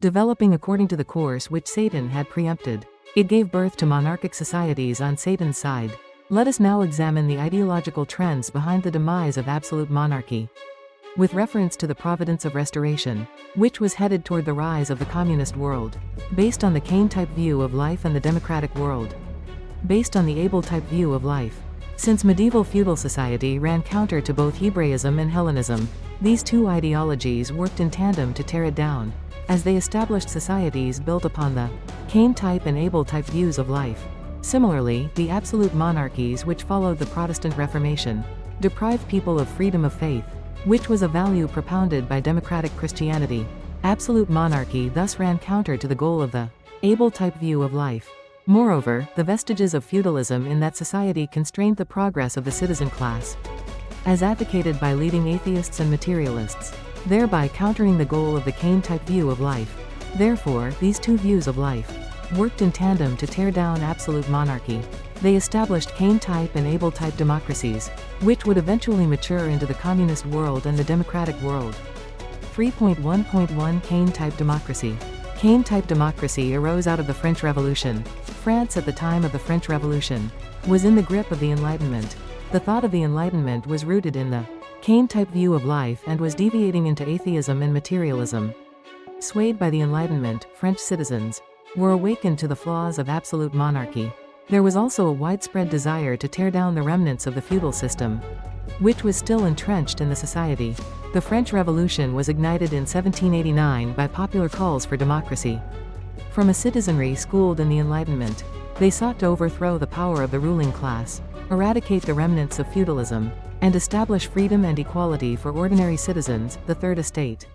developing according to the course which Satan had preempted. It gave birth to monarchic societies on Satan's side. Let us now examine the ideological trends behind the demise of absolute monarchy. With reference to the providence of restoration, which was headed toward the rise of the communist world, based on the Cain-type view of life, and the democratic world, based on the Abel-type view of life. Since medieval feudal society ran counter to both Hebraism and Hellenism, these two ideologies worked in tandem to tear it down, as they established societies built upon the Cain-type and Abel-type views of life. Similarly, the absolute monarchies which followed the Protestant Reformation deprived people of freedom of faith, which was a value propounded by democratic Christianity. Absolute monarchy thus ran counter to the goal of the Abel-type view of life. Moreover, the vestiges of feudalism in that society constrained the progress of the citizen class, as advocated by leading atheists and materialists, thereby countering the goal of the Cain-type view of life. Therefore, these two views of life worked in tandem to tear down absolute monarchy. They established Cain-type and Abel-type democracies, which would eventually mature into the communist world and the democratic world. 3.1.1 Cain-type democracy. Cain-type democracy arose out of the French Revolution. France at the time of the French Revolution was in the grip of the Enlightenment. The thought of the Enlightenment was rooted in the Cain-type view of life and was deviating into atheism and materialism. Swayed by the Enlightenment, French citizens were awakened to the flaws of absolute monarchy. There was also a widespread desire to tear down the remnants of the feudal system, which was still entrenched in the society. The French Revolution was ignited in 1789 by popular calls for democracy. From a citizenry schooled in the Enlightenment, they sought to overthrow the power of the ruling class, eradicate the remnants of feudalism, and establish freedom and equality for ordinary citizens, the Third Estate.